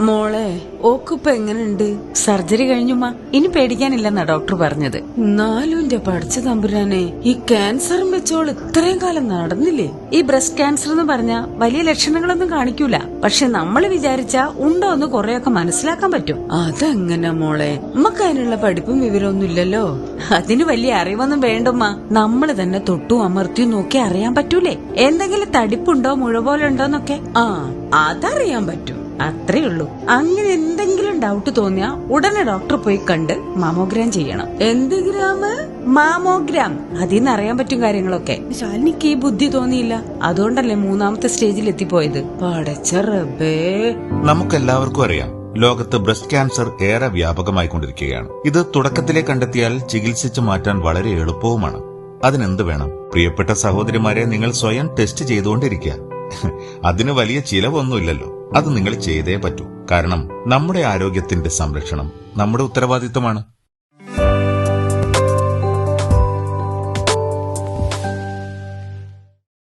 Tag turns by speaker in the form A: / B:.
A: മോളെ ഓക്കിപ്പ എങ്ങനെയുണ്ട്? സർജറി കഴിഞ്ഞുമ്മ ഇനി പേടിക്കാനില്ലെന്നാ ഡോക്ടർ പറഞ്ഞത്. എന്നാലും എന്റെ പഠിച്ച തമ്പുരാനെ, ഈ ക്യാൻസറും വെച്ചോൾ ഇത്രയും കാലം നടന്നില്ലേ? ഈ ബ്രസ്റ്റ് ക്യാൻസർ എന്ന് പറഞ്ഞ വലിയ ലക്ഷണങ്ങളൊന്നും കാണിക്കൂല, പക്ഷെ നമ്മൾ വിചാരിച്ചാ ഉണ്ടോ എന്ന് കൊറേയൊക്കെ മനസ്സിലാക്കാൻ പറ്റും. അതെങ്ങനെ മോളെ? നമുക്ക് അതിനുള്ള പഠിപ്പും വിവരമൊന്നും ഇല്ലല്ലോ. അതിന് വലിയ അറിവൊന്നും വേണ്ടുമ്മ. നമ്മൾ തന്നെ തൊട്ടും അമർത്തിയും നോക്കി അറിയാൻ പറ്റൂലേ എന്തെങ്കിലും തടിപ്പുണ്ടോ മുഴ പോലെ ഉണ്ടോന്നൊക്കെ. അതറിയാൻ പറ്റും, അത്രേ ഉള്ളൂ. അങ്ങനെ എന്തെങ്കിലും ഡൗട്ട് തോന്നിയാ ഉടനെ ഡോക്ടർ പോയി കണ്ട് മാമോഗ്രാം ചെയ്യണം. എന്ത് ഗ്രാമ്? മാമോഗ്രാം. അതിന്ന് അറിയാൻ പറ്റും കാര്യങ്ങളൊക്കെ. ശാലിനിക്ക് ഈ ബുദ്ധി തോന്നിയില്ല, അതുകൊണ്ടല്ലേ 3ാമത്തെ സ്റ്റേജിൽ എത്തിപ്പോയത്. പടച്ച റബ്ബേ.
B: നമുക്കെല്ലാവർക്കും അറിയാം, ലോകത്ത് ബ്രസ്റ്റ് ക്യാൻസർ ഏറെ വ്യാപകമായിക്കൊണ്ടിരിക്കുകയാണ്. ഇത് തുടക്കത്തിലെ കണ്ടെത്തിയാൽ ചികിത്സിച്ചു മാറ്റാൻ വളരെ എളുപ്പവുമാണ്. അതിനെന്ത് വേണം? പ്രിയപ്പെട്ട സഹോദരിമാരെ, നിങ്ങൾ സ്വയം ടെസ്റ്റ് ചെയ്തുകൊണ്ടിരിക്കുക. അതിന് വലിയ ചിലവൊന്നുമില്ലല്ലോ. അത് നിങ്ങൾ ചെയ്തേ പറ്റൂ. കാരണം നമ്മുടെ ആരോഗ്യത്തിന്റെ സംരക്ഷണം നമ്മുടെ ഉത്തരവാദിത്വമാണ്.